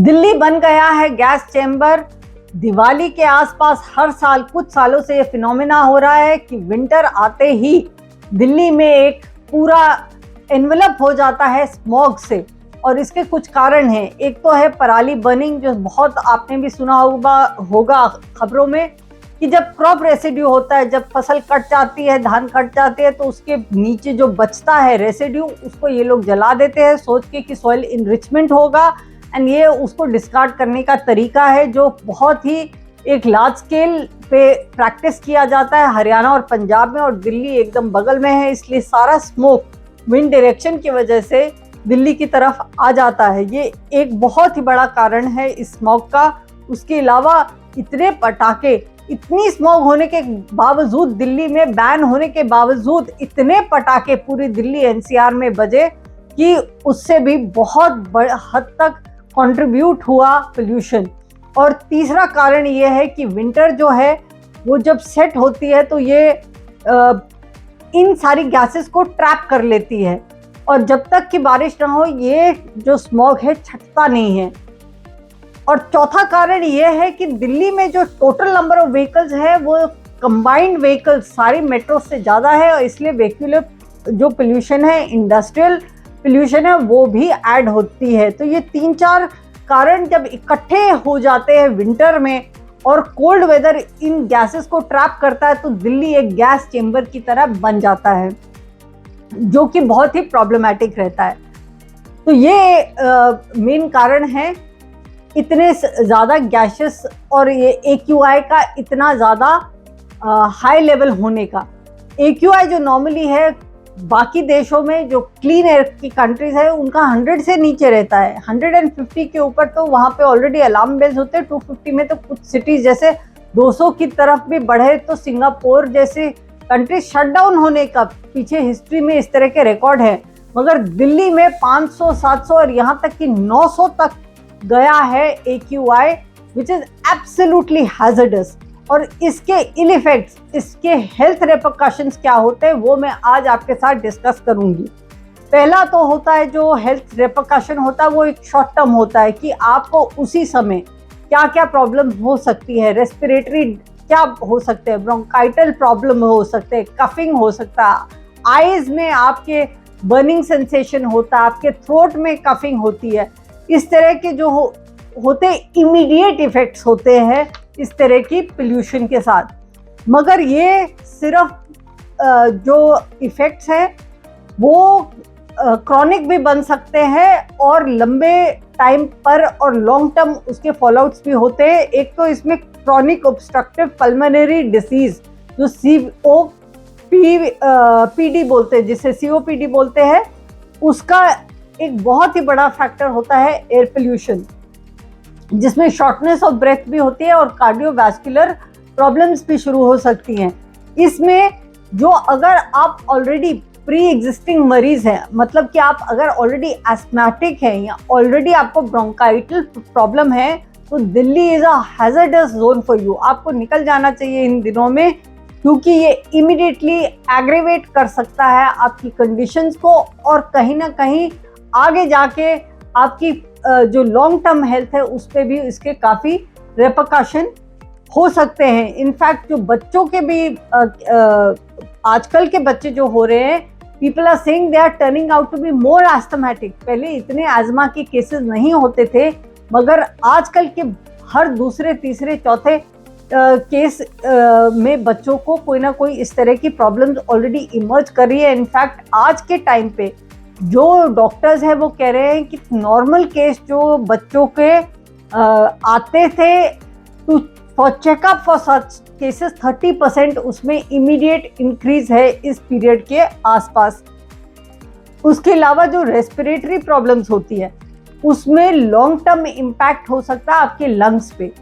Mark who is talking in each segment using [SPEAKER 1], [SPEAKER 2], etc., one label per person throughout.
[SPEAKER 1] दिल्ली बन गया है गैस चेंबर। दिवाली के आसपास हर साल कुछ सालों से ये फिनोमेना हो रहा है कि विंटर आते ही दिल्ली में एक पूरा एनवेलप हो जाता है स्मॉग से। और इसके कुछ कारण हैं। एक तो है पराली बर्निंग, जो बहुत आपने भी सुना होगा खबरों में कि जब क्रॉप रेसिड्यू होता है, जब फसल कट जाती है, धान कट जाते हैं, तो उसके नीचे जो बचता है रेसिड्यू, उसको ये लोग जला देते हैं सोच के कि सॉइल इनरिचमेंट होगा। एंड ये उसको डिस्कार्ड करने का तरीका है जो बहुत ही एक लार्ज स्केल पे प्रैक्टिस किया जाता है हरियाणा और पंजाब में, और दिल्ली एकदम बगल में है, इसलिए सारा स्मोक विंड डायरेक्शन की वजह से दिल्ली की तरफ आ जाता है। ये एक बहुत ही बड़ा कारण है इस स्मोक का। उसके अलावा इतने पटाखे, इतनी स्मोक होने के बावजूद, दिल्ली में बैन होने के बावजूद इतने पटाखे पूरी दिल्ली एनसीआर में बजे कि उससे भी बहुत बड़ा हद तक कंट्रीब्यूट हुआ पोल्यूशन। और तीसरा कारण ये है कि विंटर जो है वो जब सेट होती है तो ये इन सारी गैसेस को ट्रैप कर लेती है, और जब तक कि बारिश ना हो ये जो स्मॉग है छटता नहीं है। और चौथा कारण ये है कि दिल्ली में जो टोटल नंबर ऑफ व्हीकल्स है वो कंबाइंड व्हीकल्स सारी मेट्रो से ज़्यादा है, और इसलिए व्हीकुलर जो पोल्यूशन है, इंडस्ट्रियल पोल्यूशन है, वो भी ऐड होती है। तो ये 3-4 कारण जब इकट्ठे हो जाते हैं विंटर में और कोल्ड वेदर इन गैसेस को ट्रैप करता है, तो दिल्ली एक गैस चेंबर की तरह बन जाता है, जो कि बहुत ही प्रॉब्लमैटिक रहता है। तो ये मेन कारण है इतने ज़्यादा गैसेस और ये AQI का इतना ज़्यादा हाई लेवल होने का। AQI जो नॉर्मली है बाकी देशों में, जो क्लीन एयर की कंट्रीज है, उनका 100 से नीचे रहता है। 150 के ऊपर तो वहाँ पे ऑलरेडी अलार्म बेल्स होते हैं। 250 में तो कुछ सिटीज जैसे 200 की तरफ भी बढ़े तो सिंगापुर जैसे कंट्री शट डाउन होने का पीछे हिस्ट्री में इस तरह के रिकॉर्ड है। मगर दिल्ली में 500, 700 और यहाँ तक कि 900 तक गया है AQI, which is absolutely hazardous. और इसके इल इफेक्ट्स, इसके हेल्थ रिपरकशंस क्या होते हैं, वो मैं आज आपके साथ डिस्कस करूंगी। पहला तो होता है जो हेल्थ रिपरकशन होता है वो एक शॉर्ट टर्म होता है कि आपको उसी समय क्या क्या प्रॉब्लम हो सकती है। रेस्पिरेटरी क्या हो सकते हैं, ब्रोंकाइटल प्रॉब्लम हो सकते हैं, कफिंग हो सकता है, आईज में आपके बर्निंग सेंसेशन होता है, आपके थ्रोट में कफिंग होती है। इस तरह के जो होते इमीडिएट इफेक्ट्स होते हैं इस तरह की पोल्यूशन के साथ। मगर ये सिर्फ जो इफेक्ट्स हैं वो क्रॉनिक भी बन सकते हैं और लंबे टाइम पर और लॉन्ग टर्म उसके फॉलोआउट्स भी होते हैं। एक तो इसमें क्रॉनिक ऑब्स्ट्रक्टिव पल्मोनरी डिसीज जो COPD बोलते हैं, जिसे COPD बोलते हैं, उसका एक बहुत ही बड़ा फैक्टर होता है एयर पोल्यूशन, जिसमें शॉर्टनेस ऑफ ब्रेथ भी होती है और कार्डियोवैस्कुलर प्रॉब्लम्स भी शुरू हो सकती हैं। इसमें जो अगर आप ऑलरेडी प्री एग्जिस्टिंग मरीज हैं, मतलब कि आप अगर ऑलरेडी एस्थमेटिक हैं या ऑलरेडी आपको ब्रोंकाइटल प्रॉब्लम है, तो Delhi is a hazardous zone for you. आपको निकल जाना चाहिए इन दिनों में, क्योंकि ये इमीडिएटली एग्रेवेट कर सकता है आपकी कंडीशंस को, और कहीं ना कहीं आगे जाके आपकी जो लॉन्ग टर्म हेल्थ है उस पर भी इसके काफ़ी रेपरकशन हो सकते हैं। इनफैक्ट जो बच्चों के भी आजकल के बच्चे जो हो रहे हैं, people are saying they are turning out to be more asthmatic. पहले इतने एजमा के केसेस नहीं होते थे, मगर आजकल के हर दूसरे, तीसरे, चौथे केस में बच्चों को कोई ना कोई इस तरह की प्रॉब्लम्स ऑलरेडी इमर्ज कर रही है। इनफैक्ट आज के टाइम पे जो डॉक्टर्स हैं वो कह रहे हैं कि नॉर्मल केस जो बच्चों के आते थे to for checkup for such cases 30% उसमें इमीडिएट इंक्रीज है इस पीरियड के आसपास। उसके अलावा जो रेस्पिरेटरी प्रॉब्लम्स होती है उसमें लॉन्ग टर्म इम्पैक्ट हो सकता है आपके लंग्स पे।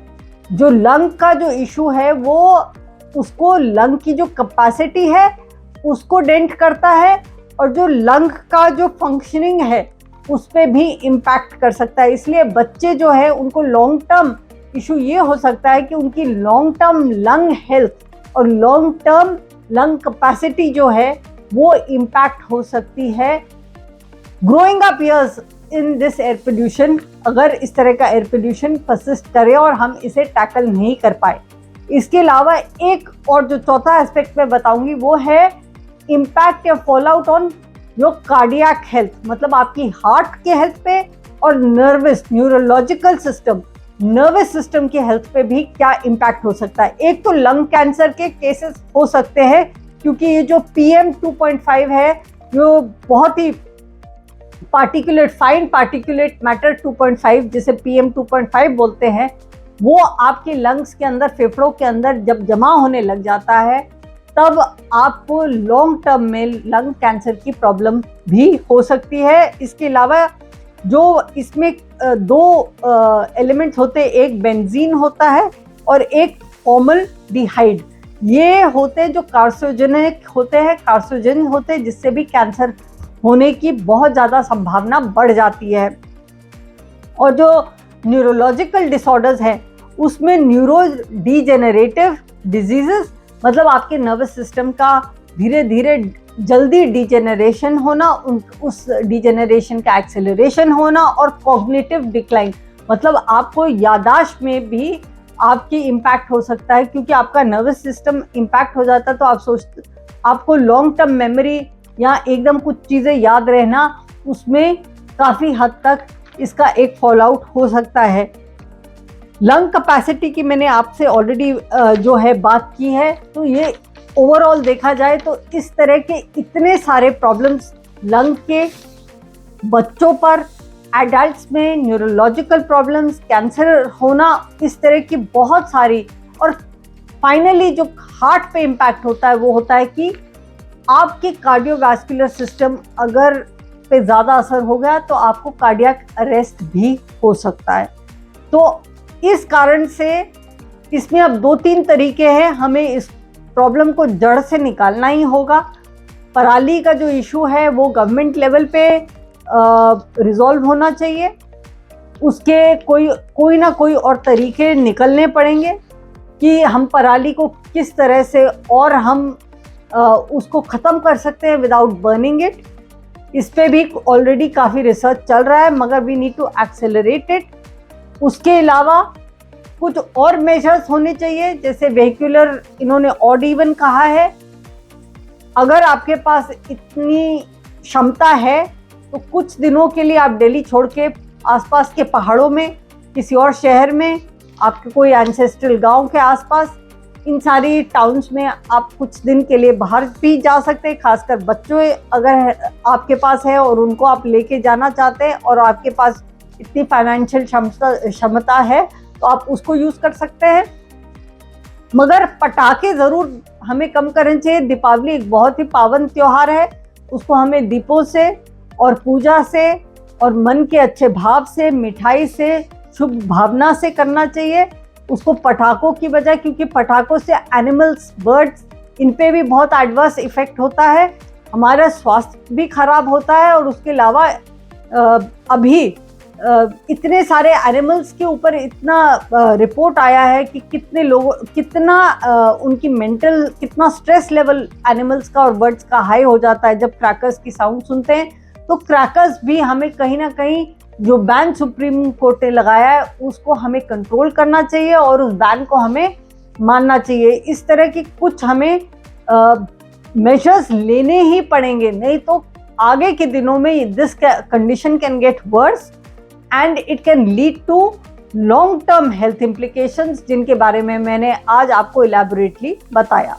[SPEAKER 1] जो लंग का जो इशू है वो उसको, लंग की जो कैपेसिटी है उसको डेंट करता है, और जो लंग का जो फंक्शनिंग है उस पर भी इम्पैक्ट कर सकता है। इसलिए बच्चे जो है उनको लॉन्ग टर्म इशू ये हो सकता है कि उनकी लॉन्ग टर्म लंग हेल्थ और लॉन्ग टर्म लंग कैपेसिटी जो है वो इम्पैक्ट हो सकती है। Growing up years in this air pollution, अगर इस तरह का एयर पोल्यूशन परसिस्ट करे और हम इसे टैकल नहीं कर पाए। इसके अलावा एक और जो चौथा एस्पेक्ट मैं बताऊंगी वो है इम्पैक्ट या fall out on your cardiac health, मतलब आपकी हार्ट के हेल्थ पे और न्यूरोलॉजिकल सिस्टम, नर्वस सिस्टम की हेल्थ पे भी क्या इम्पैक्ट हो सकता है। एक तो लंग कैंसर के केसेस हो सकते हैं, क्योंकि ये जो PM 2.5 है, जो बहुत ही फाइन पार्टिकुलेट मैटर 2.5 जिसे PM 2.5 बोलते हैं, वो आपके लंग्स के अंदर, फेफड़ों के अंदर जब जमा होने लग जाता है तब आपको लॉन्ग टर्म में लंग कैंसर की प्रॉब्लम भी हो सकती है। इसके अलावा जो इसमें दो एलिमेंट्स होते हैं, एक बेंजीन होता है और एक फॉर्मल्डिहाइड, ये होते हैं जो कार्सिनोजेनिक होते हैं, कार्सिनोजेन होते हैं, जिससे भी कैंसर होने की बहुत ज़्यादा संभावना बढ़ जाती है। और जो न्यूरोलॉजिकल डिसऑर्डर्स हैं उसमें न्यूरो डीजेनरेटिव डिजीजेस, मतलब आपके नर्वस सिस्टम का धीरे धीरे जल्दी डिजेनरेशन होना, उस डिजेनरेशन का एक्सेलरेशन होना, और कॉग्निटिव डिक्लाइन, मतलब आपको याददाश्त में भी आपकी इम्पैक्ट हो सकता है, क्योंकि आपका नर्वस सिस्टम इम्पैक्ट हो जाता है तो आपको लॉन्ग टर्म मेमोरी या एकदम कुछ चीज़ें याद रहना, उसमें काफ़ी हद तक इसका एक फॉल आउट हो सकता है। लंग कैपेसिटी की मैंने आपसे ऑलरेडी जो है बात की है, तो ये ओवरऑल देखा जाए तो इस तरह के इतने सारे प्रॉब्लम्स लंग के बच्चों पर, एडल्ट्स में न्यूरोलॉजिकल प्रॉब्लम्स, कैंसर होना, इस तरह की बहुत सारी, और फाइनली जो हार्ट पे इम्पैक्ट होता है वो होता है कि आपके कार्डियोवैस्कुलर सिस्टम अगर पे ज़्यादा असर हो गया तो आपको कार्डियक अरेस्ट भी हो सकता है। तो इस कारण से इसमें अब 2-3 तरीके हैं, हमें इस प्रॉब्लम को जड़ से निकालना ही होगा। पराली का जो इशू है वो गवर्नमेंट लेवल पे रिजॉल्व होना चाहिए, उसके कोई ना कोई और तरीके निकलने पड़ेंगे कि हम पराली को किस तरह से और हम उसको ख़त्म कर सकते हैं विदाउट बर्निंग इट। इस पे भी ऑलरेडी काफ़ी रिसर्च चल रहा है, मगर we need to accelerate it. उसके अलावा कुछ और मेजर्स होने चाहिए, जैसे वेहिकुलर, इन्होंने ऑड इवन कहा है। अगर आपके पास इतनी क्षमता है तो कुछ दिनों के लिए आप दिल्ली छोड़ के आसपास के पहाड़ों में, किसी और शहर में, आपके कोई एंसेस्ट्रल गांव के आसपास, इन सारी टाउन्स में आप कुछ दिन के लिए बाहर भी जा सकते हैं। खासकर बच्चों अगर आपके पास है और उनको आप लेके जाना चाहते हैं और आपके पास इतनी फाइनेंशियल क्षमता है तो आप उसको यूज़ कर सकते हैं। मगर पटाखे ज़रूर हमें कम करने चाहिए। दीपावली एक बहुत ही पावन त्यौहार है, उसको हमें दीपों से और पूजा से और मन के अच्छे भाव से, मिठाई से, शुभ भावना से करना चाहिए उसको, पटाखों की बजाय, क्योंकि पटाखों से एनिमल्स, बर्ड्स, इन पे भी बहुत एडवर्स इफेक्ट होता है, हमारा स्वास्थ्य भी खराब होता है। और उसके अलावा अभी इतने सारे एनिमल्स के ऊपर इतना रिपोर्ट आया है कि कितने लोगों, कितना उनकी मेंटल, कितना स्ट्रेस लेवल एनिमल्स का और बर्ड्स का हाई हो जाता है जब क्रैकर्स की साउंड सुनते हैं। तो क्रैकर्स भी हमें कहीं ना कहीं, जो बैन सुप्रीम कोर्ट ने लगाया है उसको हमें कंट्रोल करना चाहिए और उस बैन को हमें मानना चाहिए। इस तरह की कुछ हमें मेजर्स लेने ही पड़ेंगे, नहीं तो आगे के दिनों में this condition can get worse and it can lead to long term health implications, जिनके बारे में मैंने आज आपको इलैबोरेटली बताया।